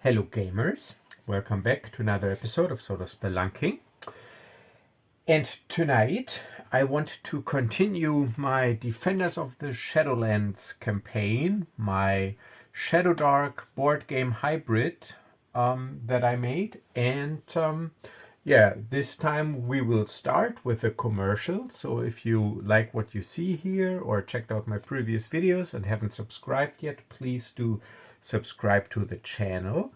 Hello gamers, welcome back to another episode of Solo Spelunking. And tonight I want to continue my Defenders of the Shadowlands campaign, my Shadowdark board game hybrid that I made. And this time we will start with a commercial. So if you like what you see here or checked out my previous videos and haven't subscribed yet, please do subscribe to the channel.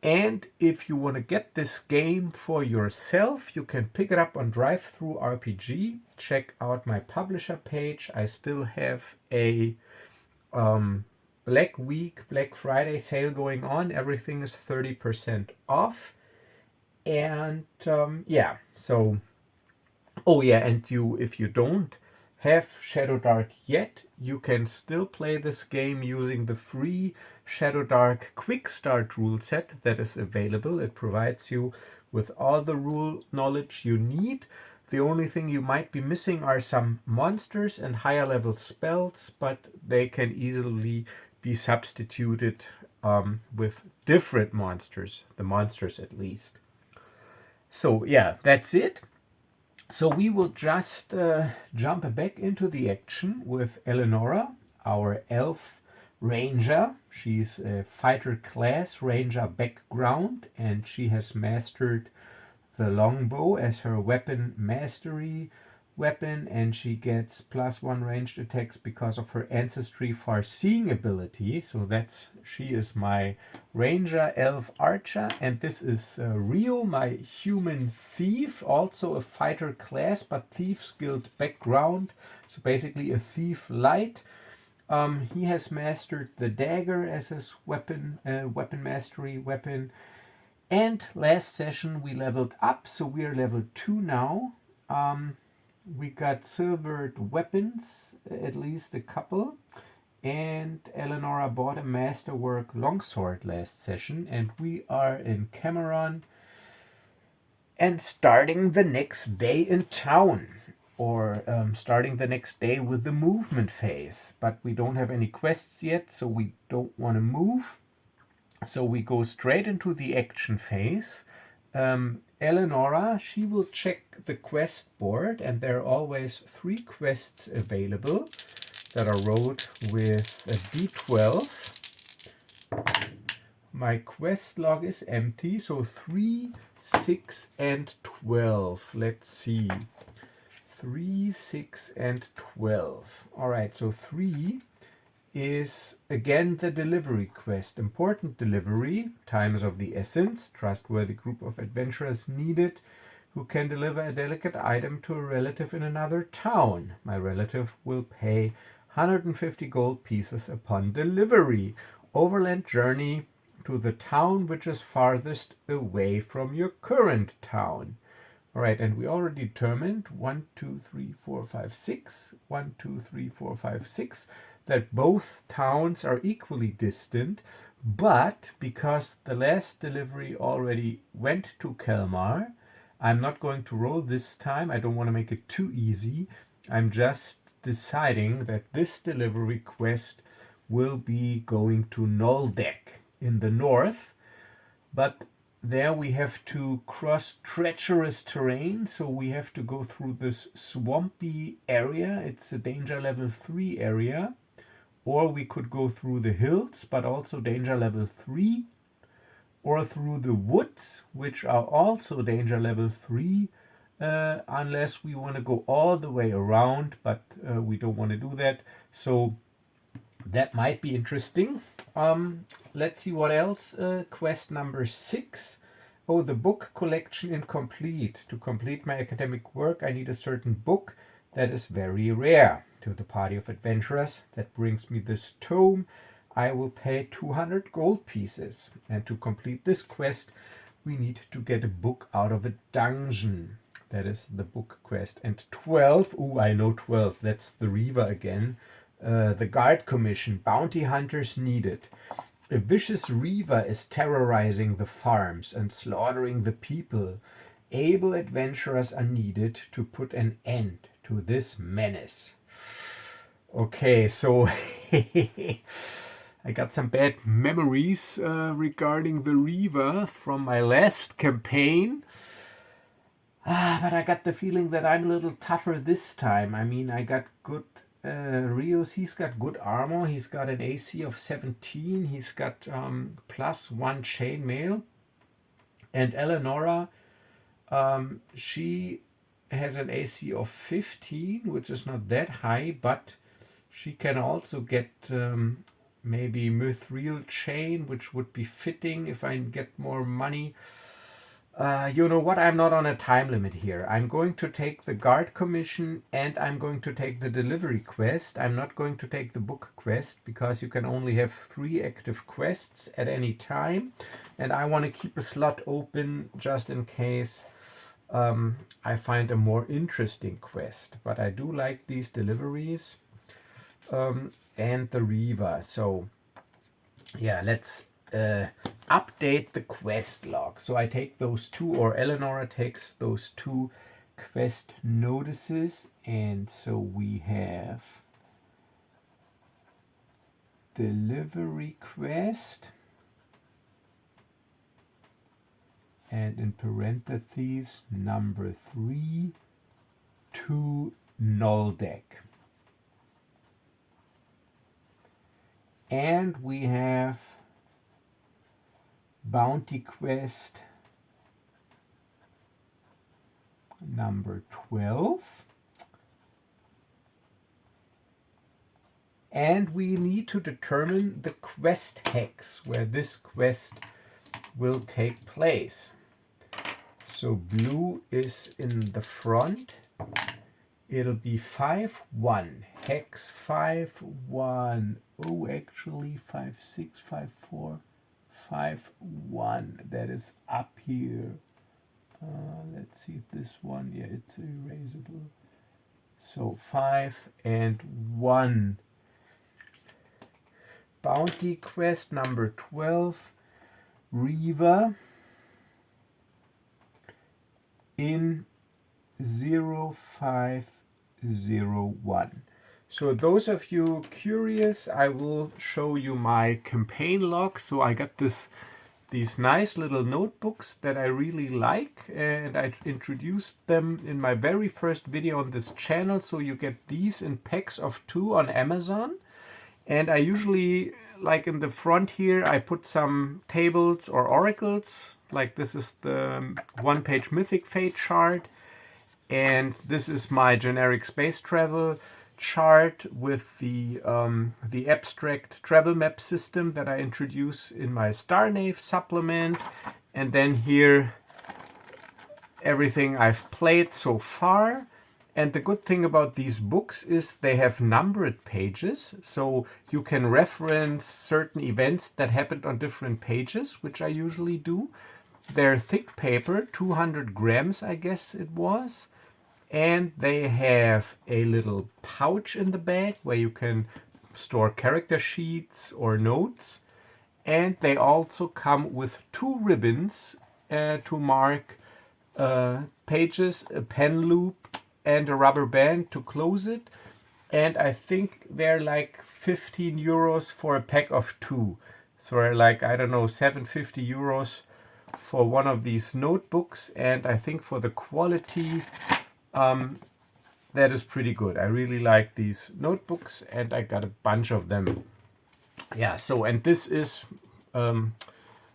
And if you want to get this game for yourself, you can pick it up on Drive-Thru RPG. Check out my publisher page. I still have a Black Friday sale going on. Everything is 30% off. And and if you don't have Shadowdark yet, you can still play this game using the free Shadowdark Quick Start rule set that is available. It provides you with all the rule knowledge you need. The only thing you might be missing are some monsters and higher level spells, but they can easily be substituted with different monsters, the monsters at least. So yeah, that's it. So we will just jump back into the action with Elenora, our elf ranger. She's a fighter class ranger background, and she has mastered the longbow as her weapon mastery weapon, and she gets +1 ranged attacks because of her ancestry far-seeing ability. So she is my ranger elf archer, and this is Reo, my human thief, also a fighter class but thief guild background, so basically a thief light. He has mastered the dagger as his weapon mastery weapon. And last session we leveled up, so we are level 2 now. We got silvered weapons, at least a couple. And Elenora bought a masterwork longsword last session, and we are in Kamaron and starting the next day in town, or starting the next day with the movement phase. But we don't have any quests yet, so we don't want to move. So we go straight into the action phase. Elenora, she will check the quest board, and there are always 3 quests available that are rolled with a d12. My quest log is empty, so 3, 6, and 12. Let's see. 3, 6, and 12. Alright, so 3 is again the delivery quest. Important delivery, time is of the essence, trustworthy group of adventurers needed who can deliver a delicate item to a relative in another town. My relative will pay 150 gold pieces upon delivery. Overland journey to the town which is farthest away from your current town. Alright, and we already determined 1, 2, 3, 4, 5, 6, 1, 2, 3, 4, 5, 6, that both towns are equally distant, but because the last delivery already went to Kelmar, I'm not going to roll this time. I don't want to make it too easy. I'm just deciding that this delivery quest will be going to Noldek in the north, but there we have to cross treacherous terrain, so we have to go through this swampy area. It's a danger level 3 area. Or we could go through the hills, but also danger level 3. Or through the woods, which are also danger level 3. Unless we want to go all the way around, but we don't want to do that. So that might be interesting. Let's see what else. Quest number 6. Oh, the book collection incomplete. To complete my academic work, I need a certain book that is very rare. To the party of adventurers that brings me this tome, I will pay 200 gold pieces. And to complete this quest, we need to get a book out of a dungeon. That is the book quest. And 12, I know 12, that's the Reaver again. The Guard Commission, bounty hunters needed. A vicious Reaver is terrorizing the farms and slaughtering the people. Able adventurers are needed to put an end to this menace. Okay, so I got some bad memories regarding the Reaver from my last campaign. But I got the feeling that I'm a little tougher this time. I mean, I got good Rio's. He's got good armor. He's got an AC of 17. He's got +1 chainmail. And Elenora, she has an AC of 15, which is not that high, but she can also get maybe mithril chain, which would be fitting if I get more money. You know what? I'm not on a time limit here. I'm going to take the guard commission and I'm going to take the delivery quest. I'm not going to take the book quest because you can only have 3 active quests at any time. And I want to keep a slot open just in case I find a more interesting quest. But I do like these deliveries and the Reaver. So yeah, let's update the quest log. So I take those 2, or Elenora takes those 2 quest notices, and so we have delivery quest, and in parentheses number 3 to Noldeck. And we have bounty quest number 12. And we need to determine the quest hex where this quest will take place. So blue is in the front. It'll be 5-1, hex 5-1. Oh, actually 5-6, 5-4, 5-1. That is up here. Let's see this one. Yeah, it's erasable. So 5 and 1. Bounty quest number 12. Reaver in 0501. So those of you curious, I will show you my campaign log. So I got these nice little notebooks that I really like, and I introduced them in my very first video on this channel. So you get these in packs of 2 on Amazon. And I usually, like in the front here, I put some tables or oracles. Like this is the 1-page Mythic Fate chart. And this is my generic space travel chart with the abstract travel map system that I introduce in my Starnave supplement. And then here, everything I've played so far. And the good thing about these books is they have numbered pages, so you can reference certain events that happened on different pages, which I usually do. They're thick paper, 200 grams, I guess it was. And they have a little pouch in the back where you can store character sheets or notes. And they also come with 2 ribbons to mark pages, a pen loop, and a rubber band to close it. And I think they're like 15 euros for a pack of 2. So like, I don't know, 750 euros for one of these notebooks. And I think for the quality, that is pretty good. I really like these notebooks and I got a bunch of them. Yeah, so, and this is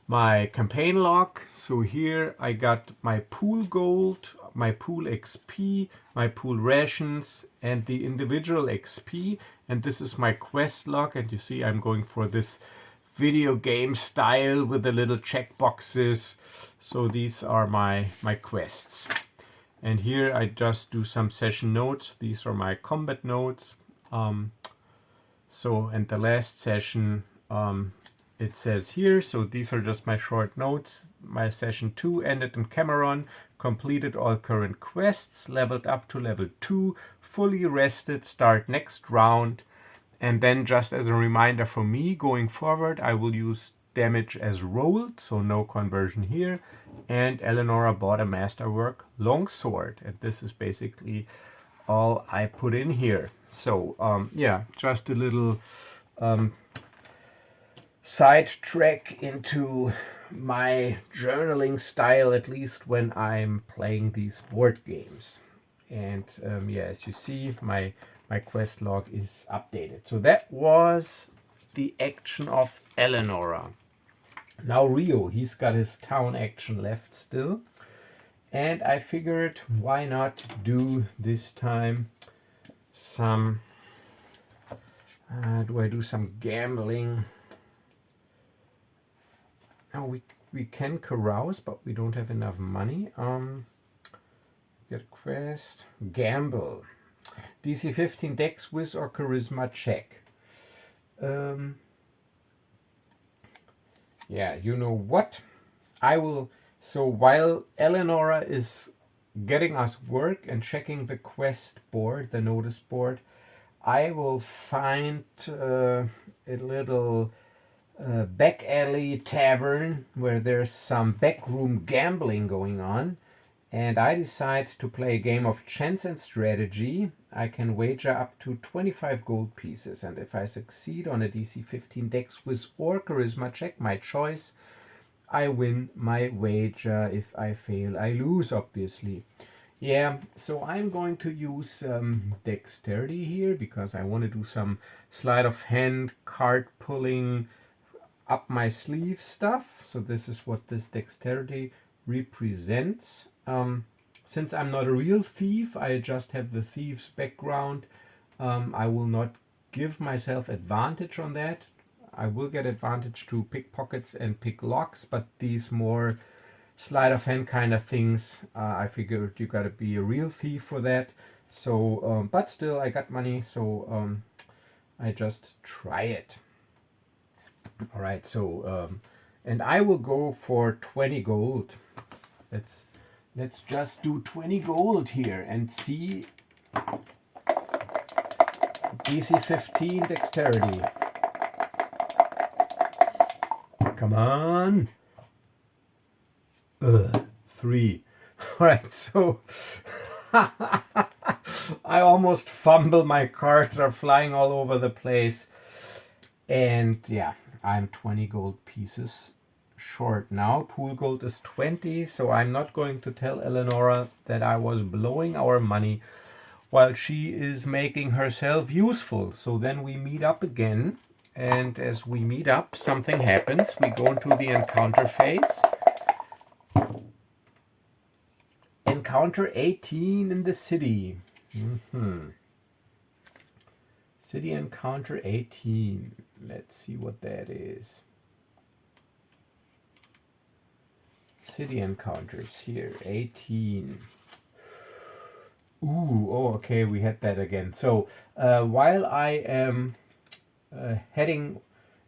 my campaign log. So here I got my pool gold, my pool XP, my pool rations, and the individual XP. And this is my quest log. And you see I'm going for this video game style with the little check boxes. So these are my quests. And here I just do some session notes. These are my combat notes. So, and the last session, it says here, so these are just my short notes. My session 2 ended in Kamaron, completed all current quests, leveled up to level 2, fully rested, start next round. And then just as a reminder for me, going forward, I will use damage as rolled, so no conversion here. And Elenora bought a masterwork longsword, and this is basically all I put in here. So yeah, just a little sidetrack into my journaling style, at least when I'm playing these board games. And yeah, as you see, my quest log is updated. So that was the action of Elenora. Now Reo, he's got his town action left still. And I figured, why not do this time some, do I do some gambling? Oh, we can carouse, but we don't have enough money. Get quest, gamble. DC 15 Dex, Wiz or Charisma check. Yeah, you know what? I will. So while Elenora is getting us work and checking the quest board, the notice board, I will find a little back alley tavern where there's some backroom gambling going on, and I decide to play a game of chance and strategy. I can wager up to 25 gold pieces, and if I succeed on a DC 15 Dex Wiz or Charisma check, my choice, I win my wager. If I fail, I lose, obviously. Yeah, so I'm going to use dexterity here because I want to do some sleight of hand card pulling up my sleeve stuff. So this is what this dexterity represents. Since I'm not a real thief, I just have the thief's background. I will not give myself advantage on that. I will get advantage to pickpockets and pick locks, but these more sleight of hand kind of things, I figured you gotta be a real thief for that. So, but still, I got money, so I just try it. All right, so and I will go for 20 gold. Let's just do 20 gold here and see. DC 15 dexterity. Come on. 3. All right, so I almost fumble. My cards are flying all over the place. And yeah, I'm 20 gold pieces short now. Pool gold is 20, so I'm not going to tell Elenora that I was blowing our money while she is making herself useful. So then we meet up again, and as we meet up, something happens. We go into the encounter phase. Encounter 18 in the city. City encounter 18. Let's see what that is. City encounters here, 18. Ooh, oh, okay, we had that again. So while I am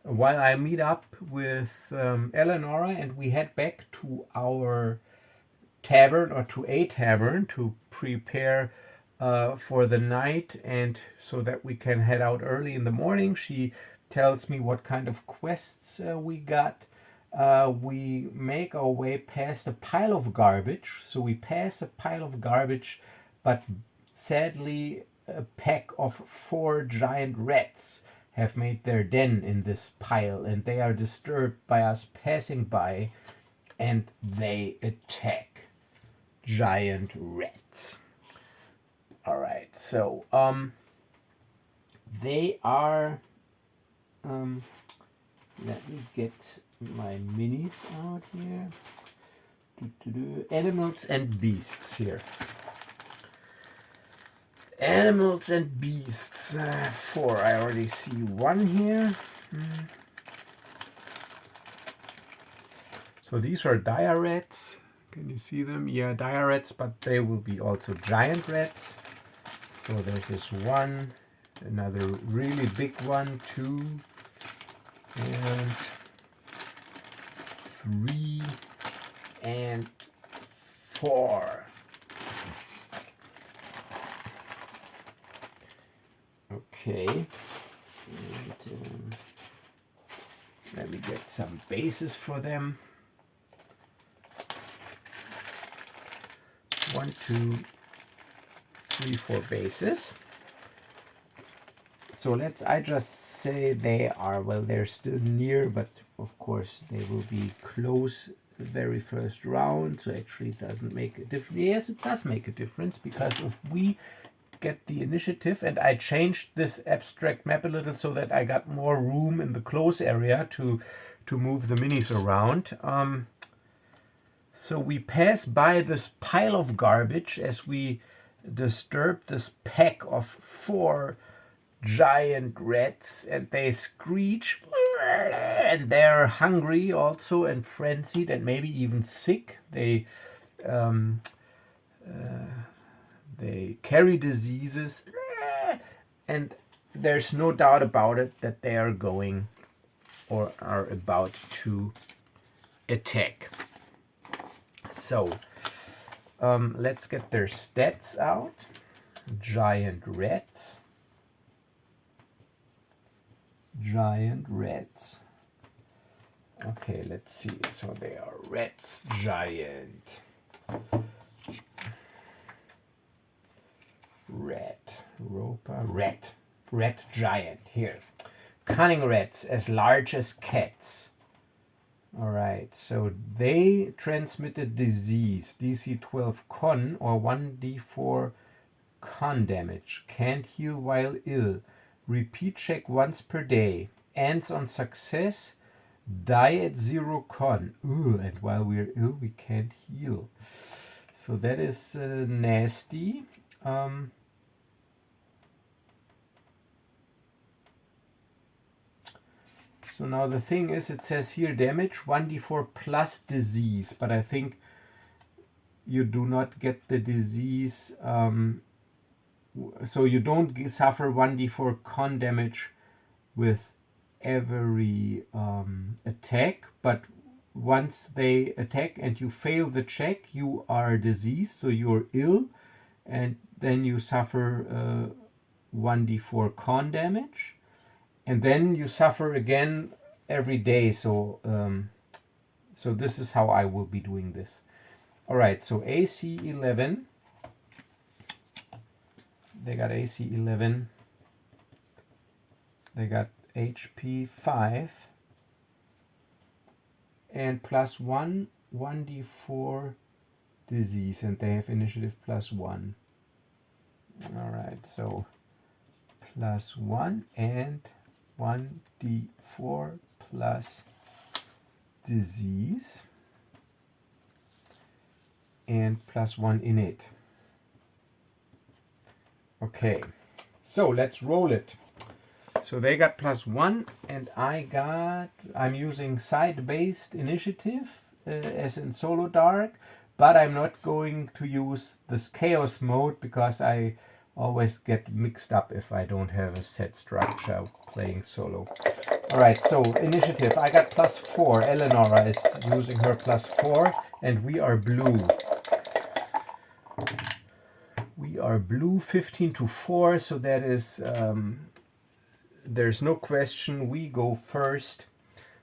while I meet up with Elenora and we head back to our tavern, or to a tavern, to prepare for the night, and so that we can head out early in the morning. She tells me what kind of quests we got. We make our way past a pile of garbage. So we pass a pile of garbage, but sadly a pack of 4 giant rats have made their den in this pile, and they are disturbed by us passing by, and they attack. Giant rats. All right, so they are let me get my minis out here. Animals and beasts here. Animals and beasts. 4. I already see 1 here. So these are dire rats. Can you see them? Yeah, dire rats, but they will be also giant rats. So there's this 1, another really big one, 2, and 3, and 4. Okay. And let me get some bases for them. 1, 2, 3, 4 bases. So I just say they are, well, they're still near, but of course they will be close the very first round, so actually it doesn't make a difference. Yes, it does make a difference, because if we get the initiative, and I changed this abstract map a little so that I got more room in the close area to move the minis around. So we pass by this pile of garbage as we disturb this pack of 4 giant rats, and they screech, and they're hungry also, and frenzied, and maybe even sick. They carry diseases, and there's no doubt about it that they are going or are about to attack. So let's get their stats out. Giant rats. Giant rats. Okay, let's see. So they are rats, giant. Rat, roper, rat, rat giant. Here. Cunning rats as large as cats. All right, so they transmitted disease, DC 12 con or 1d4 con damage. Can't heal while ill. Repeat check once per day. Ends on success. Die at 0 con. Ooh, and while we're ill, we can't heal. So that is nasty. So now the thing is, it says here damage 1d4 plus disease, but I think you do not get the disease, so you don't suffer 1d4 con damage with every attack, but once they attack and you fail the check, you are diseased, so you're ill, and then you suffer 1d4 con damage. And then you suffer again every day. So so this is how I will be doing this. All right, so AC 11. They got AC 11. They got HP 5. And plus 1, 1d4 disease. And they have initiative plus 1. All right, so plus 1 and 1d4 plus disease and plus 1 in it. Okay, so let's roll it. So they got plus 1 and I'm using side-based initiative as in Shadowdark, but I'm not going to use this chaos mode because I always get mixed up if I don't have a set structure playing solo. All right, so initiative. I got plus 4. Elenora is using her plus 4, and we are blue. We are blue 15-4, so that is, there's no question. We go first.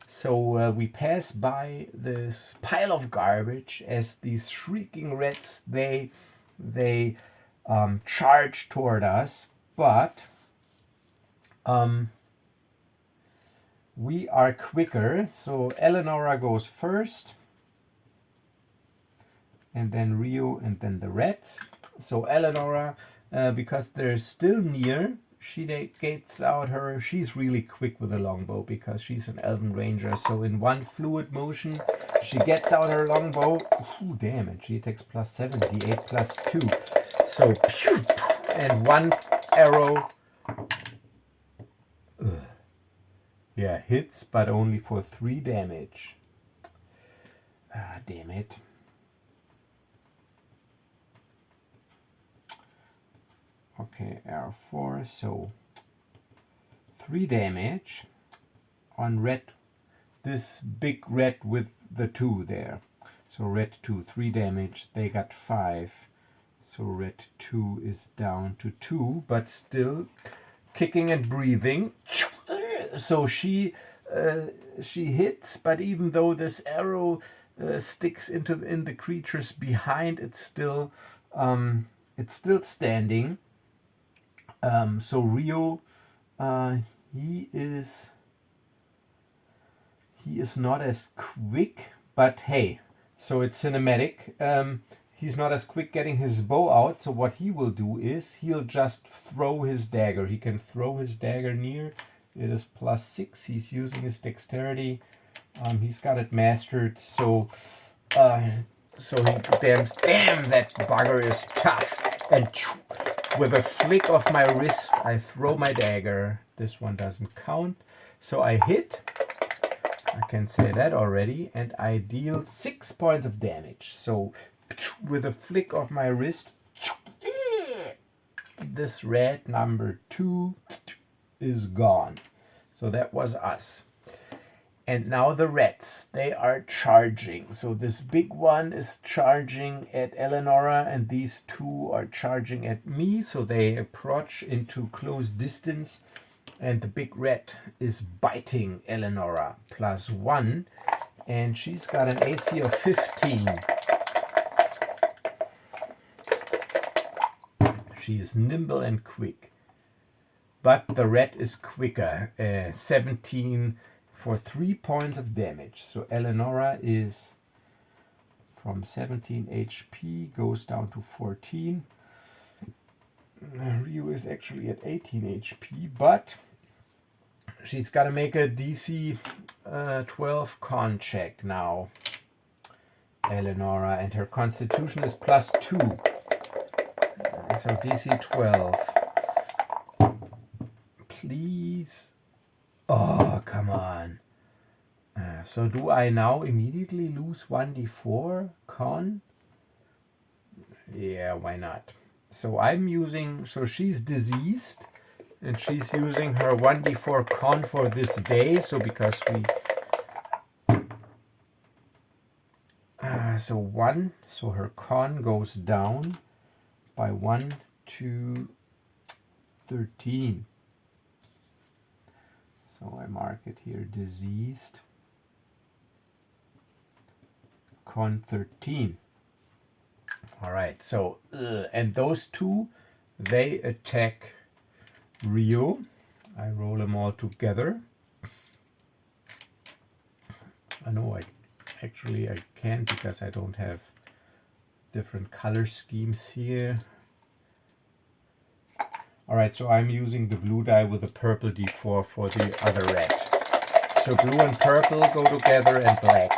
So we pass by this pile of garbage as these shrieking rats, they charge toward us, but we are quicker. So Elenora goes first, and then Reo, and then the rats. So Elenora, because they're still near, she gets out her, she's really quick with a longbow because she's an elven ranger. So in one fluid motion, she gets out her longbow. Ooh, damn it, she takes plus 7, d8 plus 2. So, and one arrow, yeah, hits, but only for 3 damage. Ah, damn it. Okay, arrow 4, so 3 damage on red, this big red with the 2 there. So red 2, 3 damage, they got 5. So red 2 is down to 2, but still kicking and breathing. So she hits, but even though this arrow sticks in the creatures behind, it's still standing. So Reo, he is not as quick, but hey, so it's cinematic. He's not as quick getting his bow out, so what he will do is he'll just throw his dagger. He can throw his dagger near. It is +6. He's using his dexterity. He's got it mastered, so he damn, that bugger is tough. And with a flick of my wrist, I throw my dagger. This one doesn't count, so I hit. I can say that already, and I deal 6 points of damage. So with a flick of my wrist, this red number 2 is gone. So that was us. And now the reds, they are charging. So this big one is charging at Elenora, and these two are charging at me. So they approach into close distance, and the big red is biting Elenora +1, and she's got an AC of 15. She is nimble and quick, but the red is quicker. 17 for 3 points of damage. So Elenora is from 17 HP goes down to 14. Reo is actually at 18 HP, but she's got to make a DC 12 con check now, Elenora, and her constitution is +2. So DC 12. Please. Oh, come on. So do I now immediately lose 1d4 con? Yeah, why not? So I'm using, so she's diseased, and she's using her 1d4 con for this day. So because we, so 1, so her con goes down by 1 to 13. So I mark it here, diseased, con 13. All right, so, and those two, they attack Reo. I roll them all together. I know I can't because I don't have different color schemes here. All right, so I'm using the blue die with the purple d4 for the other red. So blue and purple go together, and black.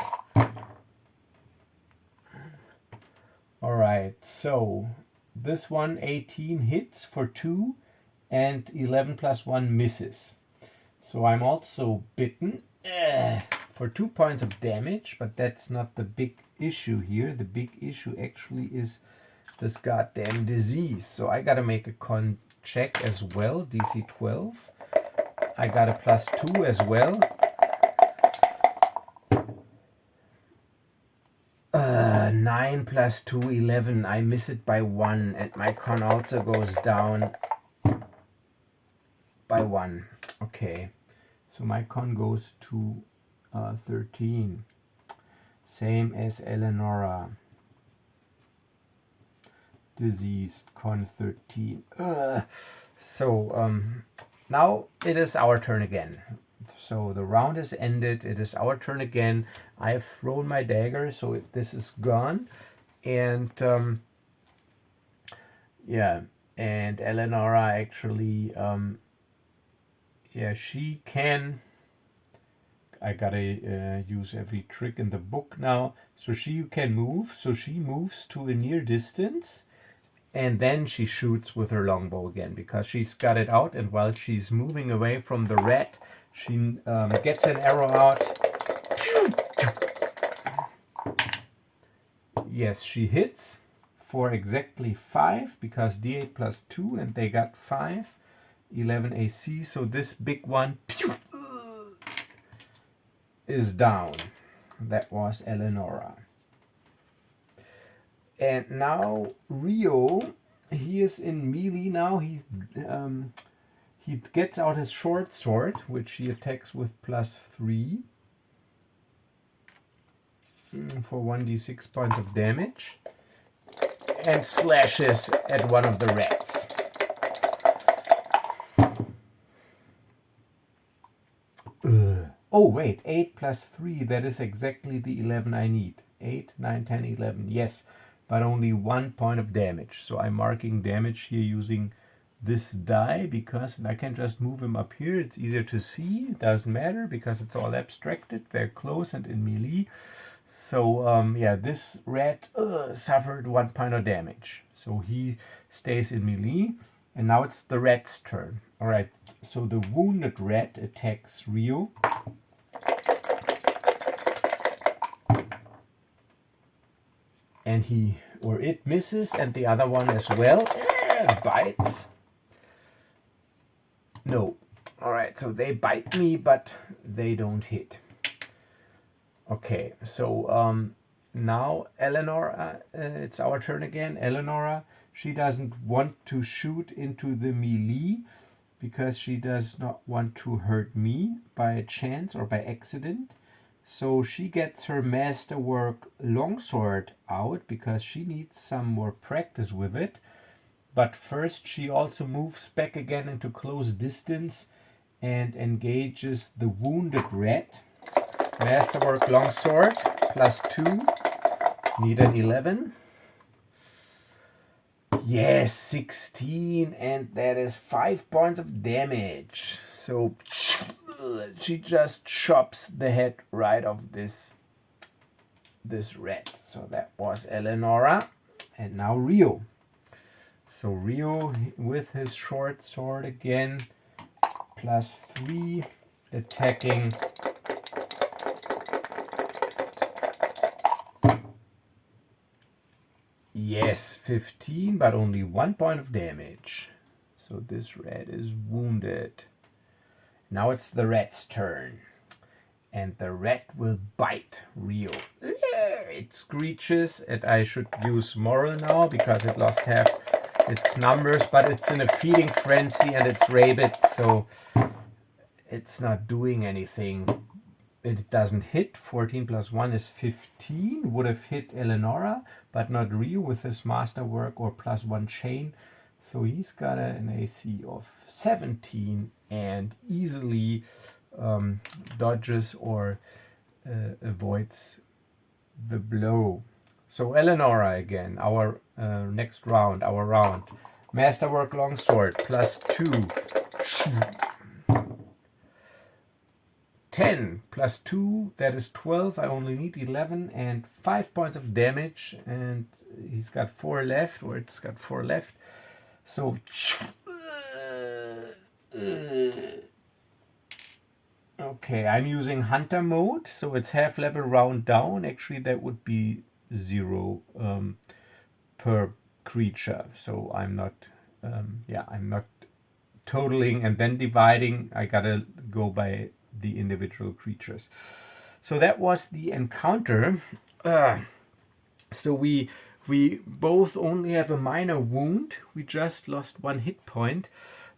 All right, so this one 18 hits for 2, and 11 + 1 misses. So I'm also bitten for 2 points of damage, but that's not the big issue here. The big issue actually is this goddamn disease. So I gotta make a con check as well, DC 12. I got a +2 as well. 9 + 2, 11. I miss it by 1, and my con also goes down by 1. Okay, so my con goes to 13. Same as Elenora. Diseased, con 13. So now it is our turn again. So the round is ended. It is our turn again. I've thrown my dagger, so this is gone. And yeah, and Elenora actually, yeah, she can. I gotta use every trick in the book now. So she can move. So she moves to a near distance, and then she shoots with her longbow again because she's got it out. And while she's moving away from the rat, she gets an arrow out. Yes, she hits for exactly 5 because D8 + 2, and they got 5. 11 AC. So this big one is down. That was Elenora. And now Reo, he is in melee now. He gets out his short sword, which he attacks with +3 for 1d6 points of damage, and slashes at one of the rats. Oh, wait, 8 plus 3, that is exactly the 11 I need. 8, 9, 10, 11, yes, but only 1 point of damage. So I'm marking damage here using this die because I can just move him up here. It's easier to see. It doesn't matter because it's all abstracted. They're close and in melee. So yeah, this rat suffered 1 point of damage. So he stays in melee. And now it's the rat's turn. All right, so the wounded rat attacks Reo. And it misses, and the other one as well. Bites. No. All right, so they bite me, but they don't hit. Okay, so now Elenora, it's our turn again. Elenora, she doesn't want to shoot into the melee because she does not want to hurt me by chance or by accident. So she gets her masterwork longsword out because she needs some more practice with it. But first she also moves back again into close distance and engages the wounded rat. Masterwork longsword +2. Need an 11. Yes, 16, and that is 5 points of damage. So she just chops the head right off this rat. So that was Elenora, and now Reo. So Reo with his short sword again, +3, attacking. Yes, 15, but only 1 point of damage. So this rat is wounded. Now it's the rat's turn. And the rat will bite Reo. It screeches, and I should use moral now because it lost half its numbers, but it's in a feeding frenzy and it's rabid, so it's not doing anything. It doesn't hit. 14 plus 1 is 15. Would have hit Elenora, but not Reo with his masterwork or +1 chain. So he's got an AC of 17 and easily dodges or avoids the blow. So Elenora again, our next round, our round. Masterwork longsword +2. 10 plus 2, that is 12. I only need 11 and 5 points of damage. And he's got 4 left, or it's got 4 left. So, okay, I'm using hunter mode. So it's half level round down. Actually, that would be 0 per creature. So I'm not, I'm not totaling and then dividing. I gotta go by the individual creatures. So that was the encounter. So we both only have a minor wound. We just lost 1 hit point,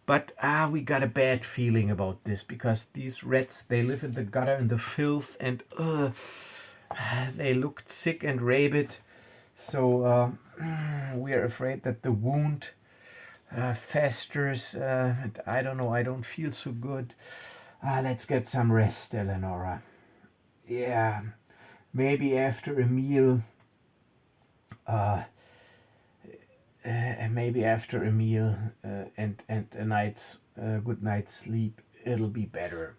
but we got a bad feeling about this because these rats, they live in the gutter and the filth, and they looked sick and rabid. So we are afraid that the wound festers, and I don't know, I don't feel so good. Let's get some rest, Elenora. Yeah, maybe after a meal, and a night's good night's sleep, it'll be better.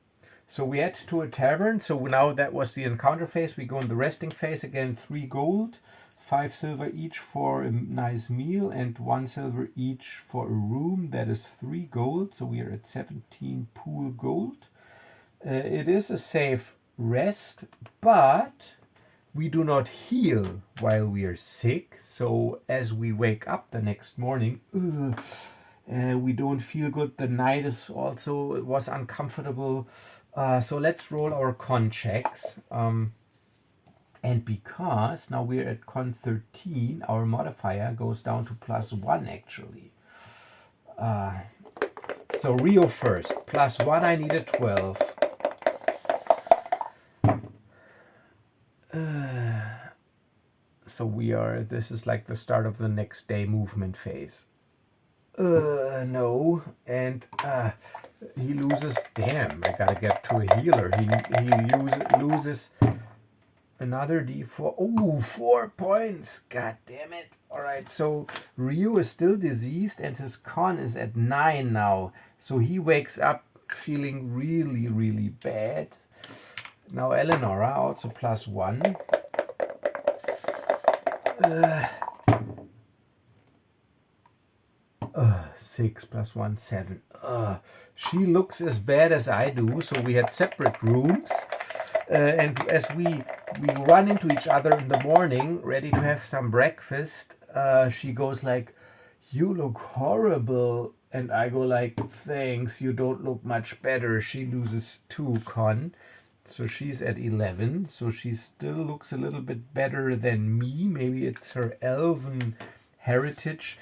So we head to a tavern. So now that was the encounter phase. We go in the resting phase again. 3 gold, 5 silver each for a nice meal, and 1 silver each for a room. That is 3 gold. So we are at 17 pool gold. It is a safe rest, but we do not heal while we are sick. So as we wake up the next morning, we don't feel good. The night was uncomfortable. So let's roll our con checks. And because now we're at con 13, our modifier goes down to +1 actually. So Reo first. +1, I need a 12. So this is like the start of the next day movement phase. No. And he loses. Damn, I gotta get to a healer. He loses another d4. Oh, 4 points. God damn it. Alright, so Ryu is still diseased and his con is at 9 now. So he wakes up feeling really, really bad. Now Elenora, also +1. 6 + 1, 7. She looks as bad as I do, so we had separate rooms. And as we run into each other in the morning, ready to have some breakfast, she goes like, "You look horrible." And I go like, "Thanks, you don't look much better." She loses 2 con. So she's at 11. So she still looks a little bit better than me. Maybe it's her elven heritage.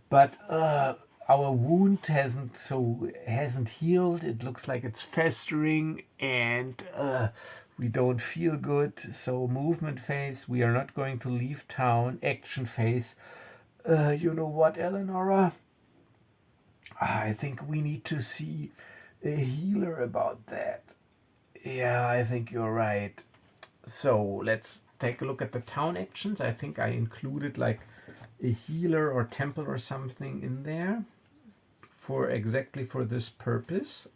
But our wound hasn't healed. It looks like it's festering, and we don't feel good. So movement phase, we are not going to leave town. Action phase. You know what, Elenora? I think we need to see a healer about that. Yeah, I think you're right. So let's take a look at the town actions. I think I included like a healer or temple or something in there for exactly for this purpose.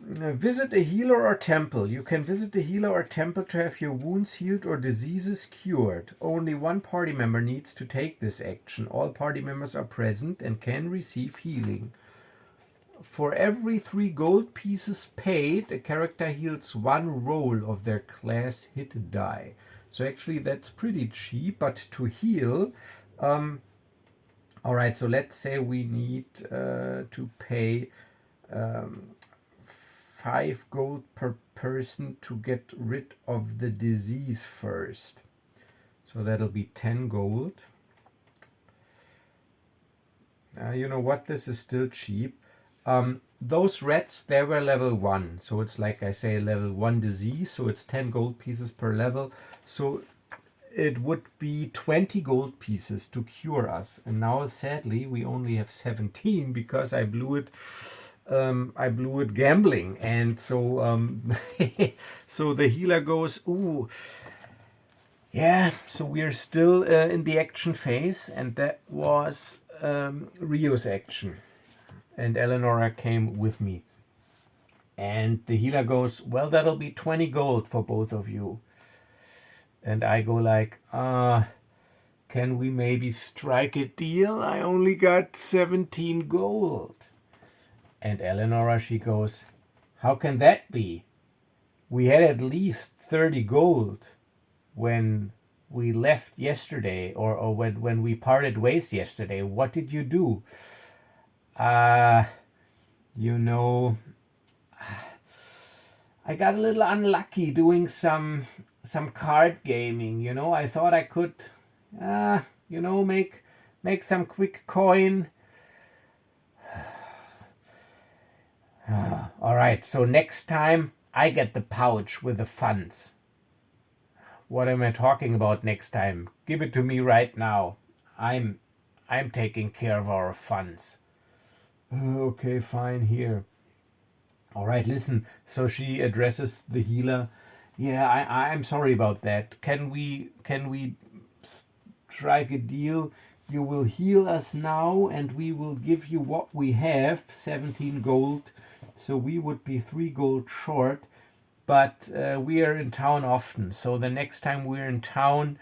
Visit a healer or temple. You can visit a healer or temple to have your wounds healed or diseases cured. Only one party member needs to take this action. All party members are present and can receive healing. For every 3 gold pieces paid, a character heals 1 roll of their class hit die. So actually that's pretty cheap, but to heal, all right, so let's say we need to pay 5 gold per person to get rid of the disease first. So that'll be 10 gold. You know what? This is still cheap. Those rats, they were level 1. So it's like I say, level 1 disease. So it's 10 gold pieces per level. So it would be 20 gold pieces to cure us. And now, sadly, we only have 17 because I blew it. I blew it gambling, and so so the healer goes, "Ooh, yeah." So we are still in the action phase, and that was Rio's action, and Elenora came with me, and the healer goes, "Well, that'll be 20 gold for both of you," and I go like, can we maybe strike a deal? I only got 17 gold." And Elenora, she goes, "How can that be? We had at least 30 gold when we left yesterday, or when we parted ways yesterday. What did you do?" You know, I got a little unlucky doing some card gaming. You know, I thought I could, make some quick coin. All right, so next time I get the pouch with the funds. What am I talking about next time? Give it to me right now. I'm taking care of our funds. Okay, fine, here. All right, listen. So she addresses the healer. "Yeah, I'm sorry about that. Can we strike a deal? You will heal us now, and we will give you what we have, 17 gold. So we would be 3 gold short, but we are in town often. So the next time we're in town,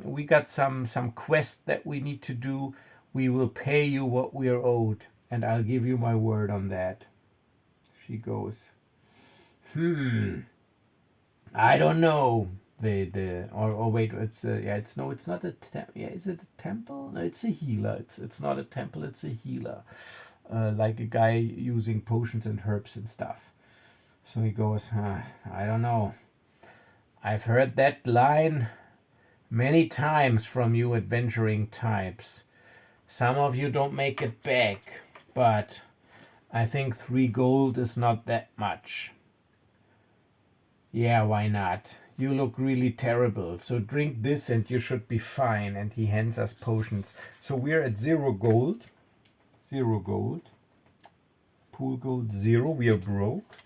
we got some quest that we need to do. We will pay you what we are owed, and I'll give you my word on that." She goes, "I don't know." Or wait, it's it's no, it's not a is it a temple? No, it's a healer. It's not a temple. It's a healer, like a guy using potions and herbs and stuff. So he goes, "I don't know. I've heard that line many times from you adventuring types. Some of you don't make it back, but I think 3 gold is not that much." "Yeah, why not? you look really terrible. So drink this and you should be fine. And he hands us potions. So we're at 0 gold. 0 gold. Pool gold 0. We are broke.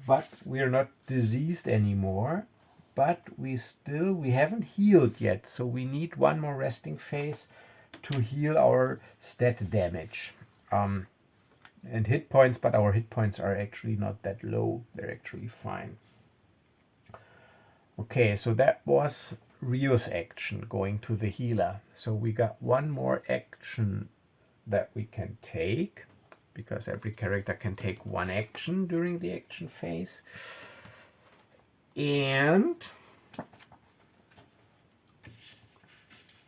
But we are not diseased anymore. But we haven't healed yet. So we need one more resting phase to heal our stat damage. And hit points, but our hit points are actually not that low. They're actually fine. Okay, so that was Rio's action, going to the healer. So we got one more action that we can take, because every character can take one action during the action phase. And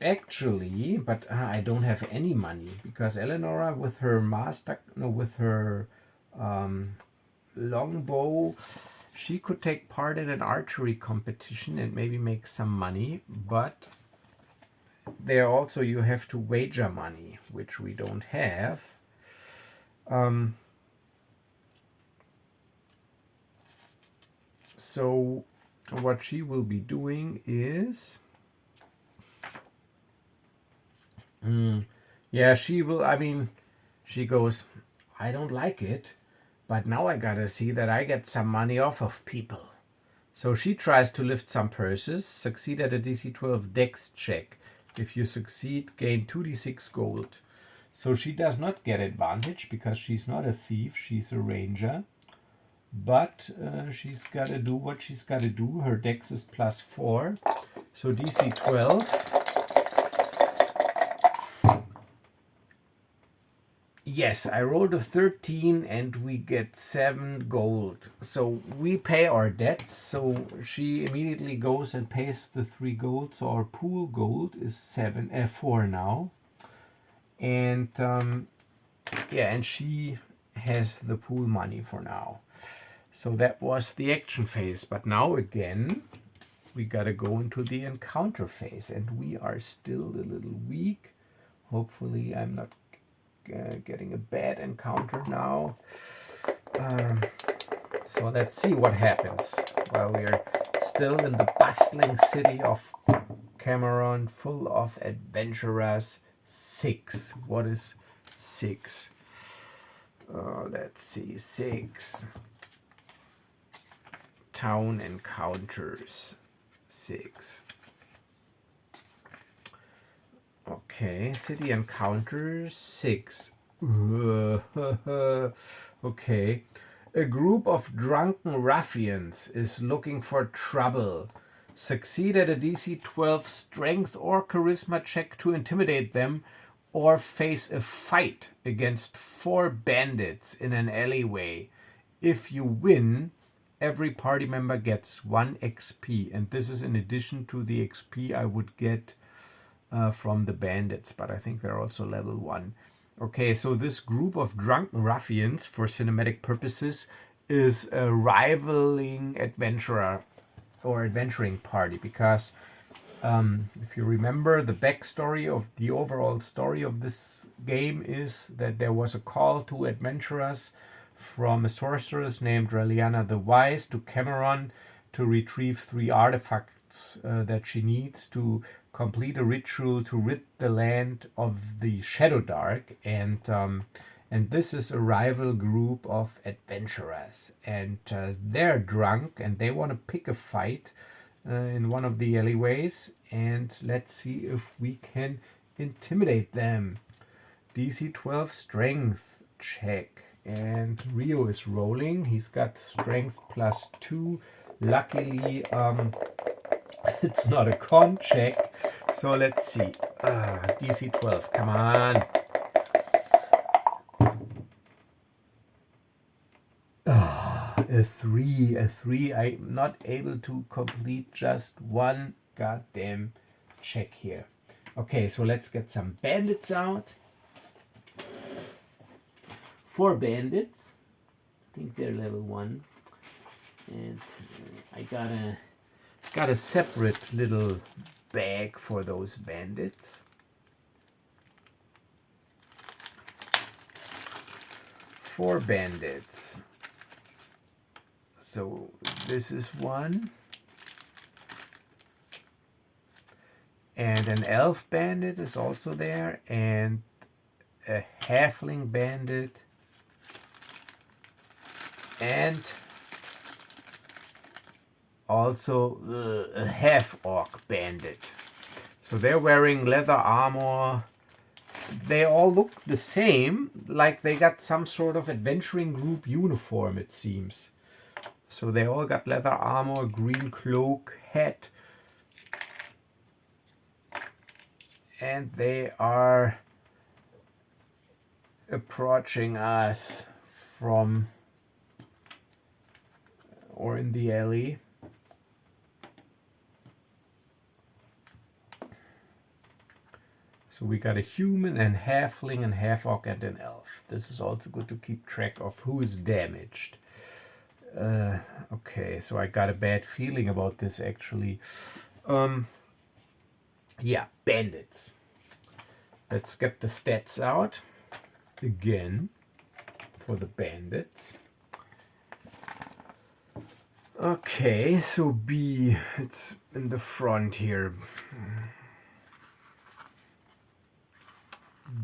actually, but I don't have any money, because Elenora with her longbow, she could take part in an archery competition and maybe make some money, but there also you have to wager money, which we don't have. So what she will be doing is, yeah, she goes, I don't like it, but now I gotta see that I get some money off of people. So she tries to lift some purses, succeed at a DC 12 dex check. If you succeed, gain 2d6 gold. So she does not get advantage because she's not a thief, she's a ranger. But she's got to do what she's got to do. Her dex is +4. So DC 12. Yes, I rolled a 13 and we get 7 gold. So we pay our debts. So she immediately goes and pays the 3 gold. So our pool gold is 4 now. And yeah, and she has the pool money for now. So that was the action phase. But now again, we gotta go into the encounter phase. And we are still a little weak. Hopefully I'm not getting a bad encounter now. So let's see what happens while we're still in the bustling city of Kamaron, full of adventurers. 6. What is 6? Let's see. 6. Town encounters. 6. Okay, city encounters 6. Okay. A group of drunken ruffians is looking for trouble. Succeed at a DC 12 strength or charisma check to intimidate them, or face a fight against 4 bandits in an alleyway. If you win, every party member gets 1 XP, and this is in addition to the XP I would get from the bandits, but I think they're also level 1. Okay, so this group of drunken ruffians, for cinematic purposes, is a rivaling adventurer or adventuring party, because if you remember, the backstory of the overall story of this game is that there was a call to adventurers from a sorceress named Reliana the Wise to Kamaron to retrieve 3 artifacts that she needs to complete a ritual to rid the land of the Shadowdark, and this is a rival group of adventurers, and they're drunk and they want to pick a fight in one of the alleyways, and let's see if we can intimidate them. DC 12 strength check, and Reo is rolling. He's got strength +2. Luckily, it's not a con check, so let's see. DC 12, come on. A 3. I'm not able to complete just one goddamn check here. Okay, so let's get some bandits out. 4 bandits. I think they're level 1. And I got a separate little bag for those bandits. 4 bandits. So this is 1. And an elf bandit is also there, and a halfling bandit, and also a half-orc bandit. So they're wearing leather armor. They all look the same, like they got some sort of adventuring group uniform, it seems. So they all got leather armor, green cloak, hat. And they are approaching us from, or in the alley. So we got a human and halfling and half-orc and an elf. This is also good to keep track of who is damaged. Okay, so I got a bad feeling about this actually. Yeah, bandits. Let's get the stats out again for the bandits. Okay, so B, it's in the front here.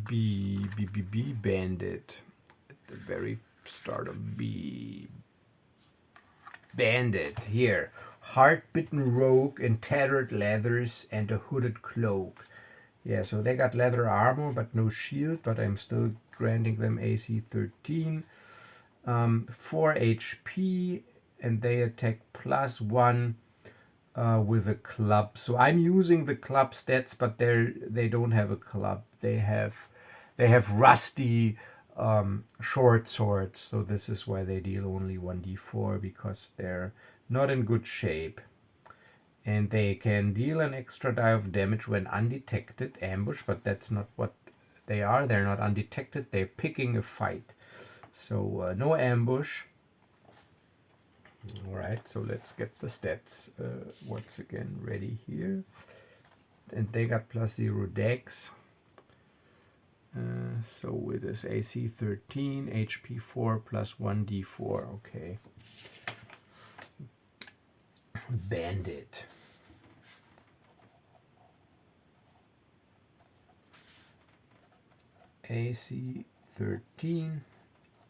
B, bandit. At the very start of B. Bandit, here. Heart-bitten rogue in tattered leathers and a hooded cloak. Yeah, so they got leather armor but no shield, but I'm still granting them AC 13. 4 HP, and they attack +1 with a club. So I'm using the club stats, but they don't have a club. They have rusty short swords. So this is why they deal only 1d4, because they're not in good shape. And they can deal an extra die of damage when undetected, ambush, but that's not what they are. They're not undetected. They're picking a fight. So no ambush. All right, so let's get the stats once again ready here. And they got +0 dex. So it is AC 13, HP 4 +1 d4. Okay. Bandit. AC 13,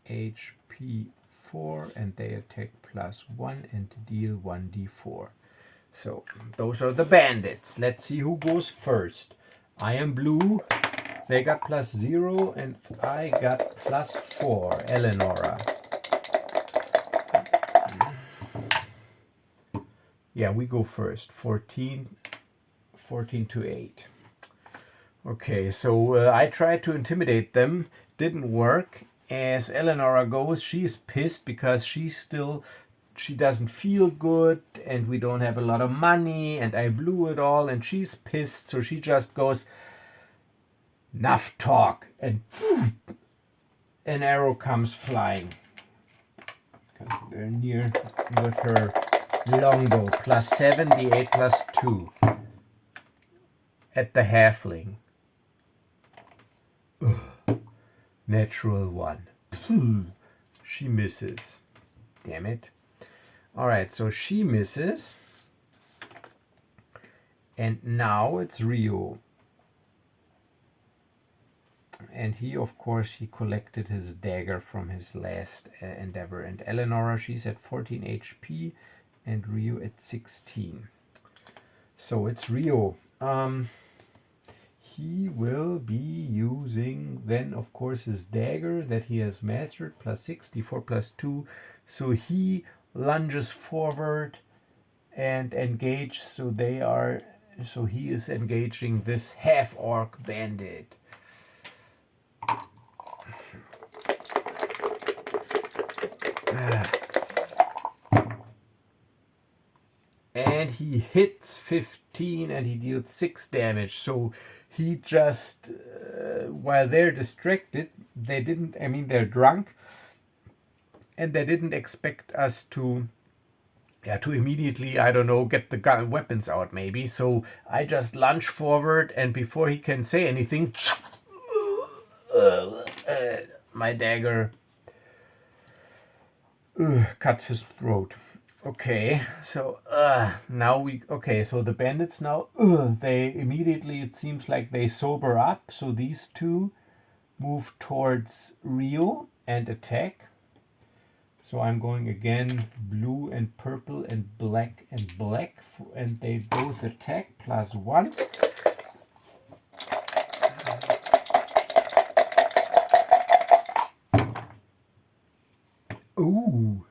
HP 4, and they attack +1 and deal 1d4. So those are the bandits. Let's see who goes first. I am blue. They got +0 and I got +4. Elenora. Yeah, we go first. 14 to 8. Okay, so I tried to intimidate them. Didn't work. As Elenora goes, she's pissed because she doesn't feel good, and we don't have a lot of money, and I blew it all, and she's pissed. So she just goes, "Enough talk," and an arrow comes flying. Because they're near with her longbow. +7, d8 +2 at the halfling. Natural 1. She misses. Damn it. Alright, so she misses. And now it's Reo. And he, of course, he collected his dagger from his last endeavor. And Elenora, she's at 14 HP. And Reo at 16. So it's Reo. He will be using then, of course, his dagger that he has mastered, +6, d4 +2. So he lunges forward and engages. So he is engaging this half-orc bandit. And he hits 15 and he deals 6 damage. So he just, while they're distracted, they're drunk, and they didn't expect us to immediately, I don't know, get the weapons out maybe. So I just lunge forward, and before he can say anything, my dagger cuts his throat. Okay, so now so the bandits now, they immediately, it seems like they sober up. So these two move towards Reo and attack. So I'm going again blue and purple and black, and they both attack +1. Ooh,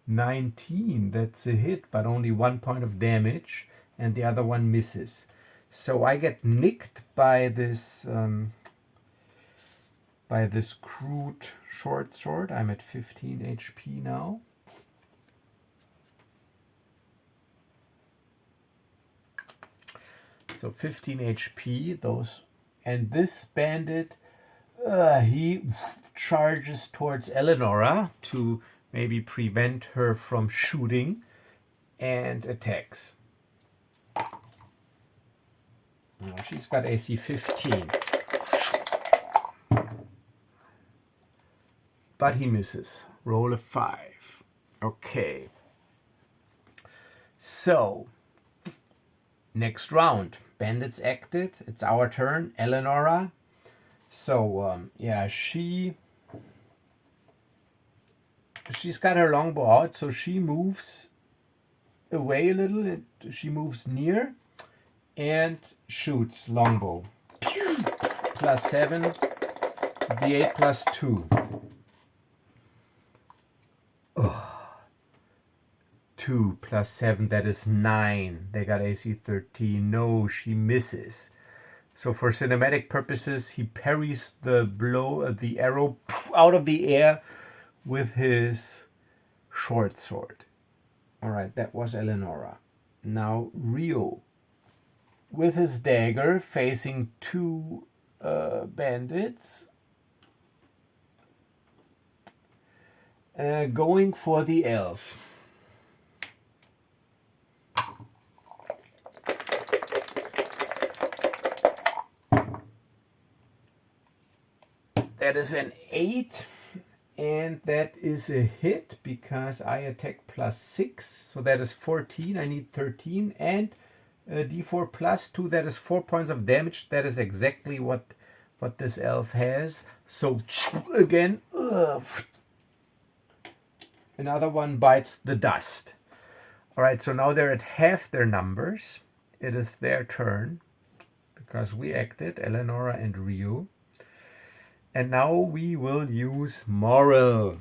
19. That's a hit, but only 1 point of damage, and the other one misses. So I get nicked by this crude short sword. I'm at 15 HP now. So 15 HP. And this bandit, he charges towards Elenora to maybe prevent her from shooting, and attacks. She's got AC 15. But he misses. Roll a 5. Okay. So, next round. Bandits acted. It's our turn. Elenora. So, yeah, she's got her longbow out, so she moves away a little. She moves near and shoots longbow. +7, d8 +2. 2 +7, that is 9. They got AC 13. No, she misses. So for cinematic purposes, he parries the blow, the arrow out of the air with his short sword. All right, that was Elenora. Now Reo, with his dagger, facing two bandits, going for the elf. That is an 8, and that is a hit because I attack +6, so that is 14. I need 13, and d4 +2, that is 4 points of damage. That is exactly what this elf has. So again, another one bites the dust. All right, so now they're at half their numbers. It is their turn because we acted, Elenora and Reo. And now we will use moral.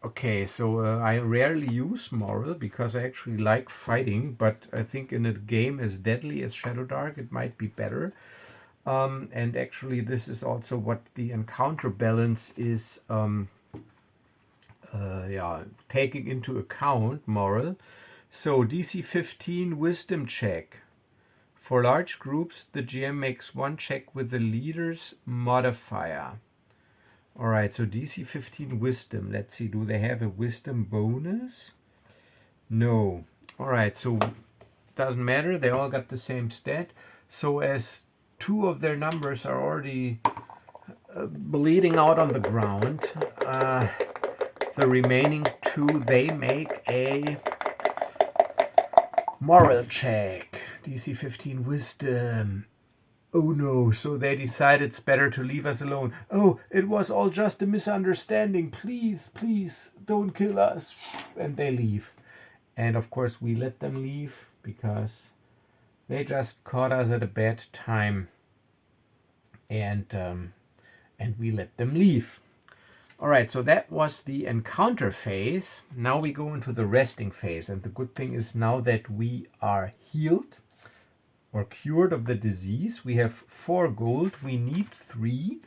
Okay, so I rarely use moral because I actually like fighting, but I think in a game as deadly as Shadowdark, it might be better. And actually, this is also what the encounter balance is taking into account, moral. So DC 15 wisdom check. For large groups, the GM makes one check with the leader's modifier. All right, so DC 15 wisdom. Let's see, do they have a wisdom bonus? No. All right, so doesn't matter. They all got the same stat. So as two of their numbers are already bleeding out on the ground, the remaining two, they make a moral check. DC 15 wisdom. Oh no, so they decide it's better to leave us alone. Oh, it was all just a misunderstanding. Please, please, don't kill us. And they leave. And of course we let them leave because they just caught us at a bad time. And we let them leave. All right, so that was the encounter phase. Now we go into the resting phase. And the good thing is now that we are healed or cured of the disease, we have 4 gold. We need 3.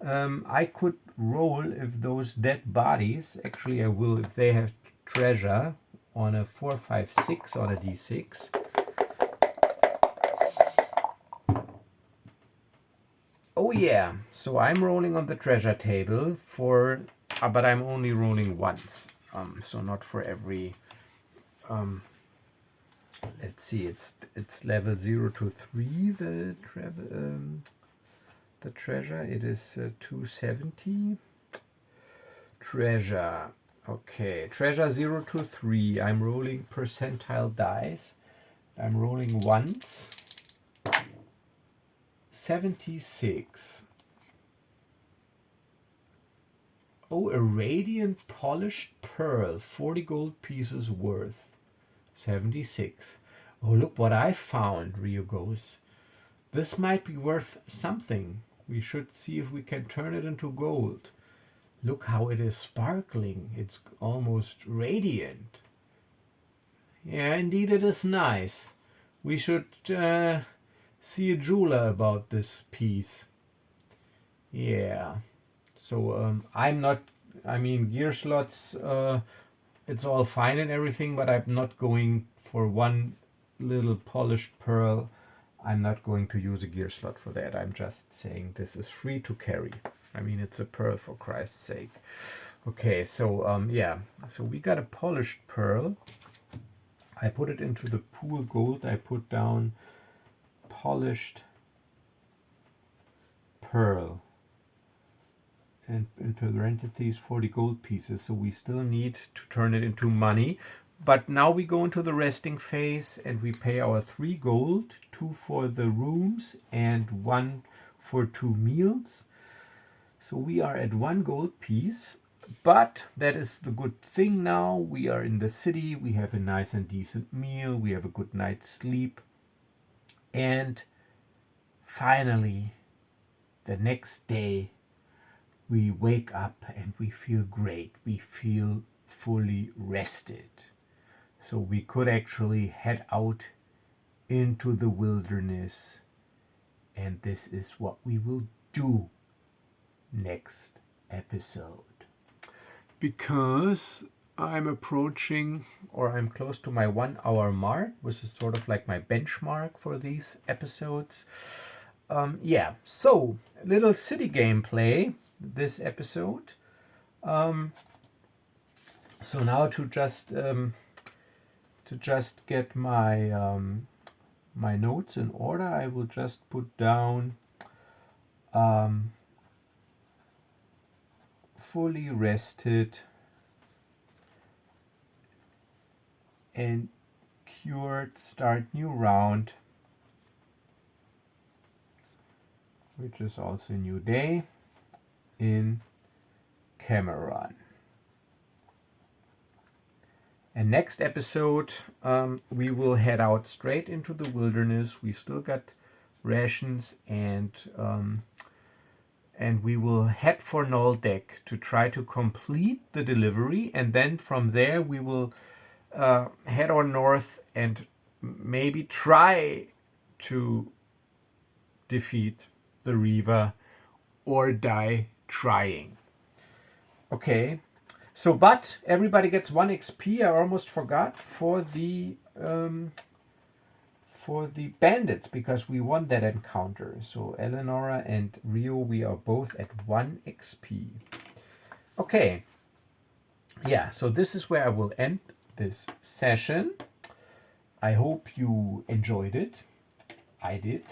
I could roll if those dead bodies, actually I will, if they have treasure, on a 4, 5, 6 on a d6. Oh yeah, so I'm rolling on the treasure table for, but I'm only rolling once. So not for every, let's see, it's level 0 to 3, the treasure. It is 270. Treasure. Okay, treasure 0 to 3. I'm rolling percentile dice. I'm rolling once. 76. Oh, a radiant polished pearl, 40 gold pieces worth. 76. Oh, look what I found, Reo goes. This might be worth something. We should see if we can turn it into gold. Look how it is sparkling. It's almost radiant. Yeah, indeed it is nice. We should see a jeweler about this piece. Yeah. So I'm not, I mean, gear slots, it's all fine and everything, but I'm not going for one little polished pearl. I'm not going to use a gear slot for that. I'm just saying this is free to carry. I mean, it's a pearl, for Christ's sake. Okay, so yeah, so we got a polished pearl. I put it into the pool gold. I put down polished pearl. And in parentheses 40 gold pieces. So we still need to turn it into money. But now we go into the resting phase and we pay our 3 gold, 2 for the rooms and 1 for 2 meals. So we are at 1 gold piece. But that is the good thing now. We are in the city. We have a nice and decent meal. We have a good night's sleep. And finally, the next day, we wake up and we feel great. We feel fully rested. So we could actually head out into the wilderness. And this is what we will do next episode. Because I'm approaching, or I'm close to my 1 hour mark, which is sort of like my benchmark for these episodes. Yeah, so a little city gameplay this episode. So now to just get my my notes in order, I will just put down fully rested and cured, start new round, which is also a new day in Kamaron. And next episode, we will head out straight into the wilderness. We still got rations, and we will head for Noldeck to try to complete the delivery. And then from there, we will head on north and maybe try to defeat the Reaver or die trying. Okay. So, but everybody gets 1 XP. I almost forgot for the bandits, because we won that encounter. So Elenora and Reo, we are both at 1 XP. Okay. Yeah, so this is where I will end this session. I hope you enjoyed it. I did.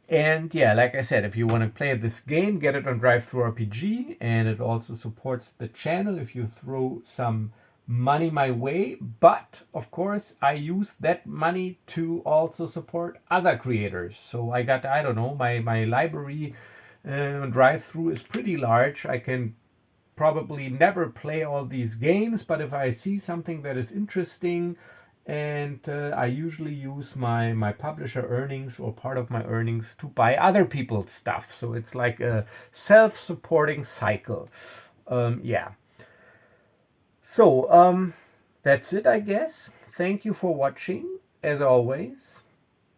And yeah, like I said, if you want to play this game, get it on DriveThruRPG, and it also supports the channel if you throw some money my way. But of course, I use that money to also support other creators. So I got, I don't know, my library drive-through is pretty large. I can probably never play all these games, but if I see something that is interesting, and I usually use my publisher earnings or part of my earnings to buy other people's stuff. So it's like a self-supporting cycle. Yeah. So that's it, I guess. Thank you for watching. As always,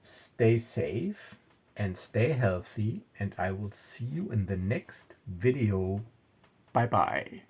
stay safe and stay healthy, and I will see you in the next video. Bye bye.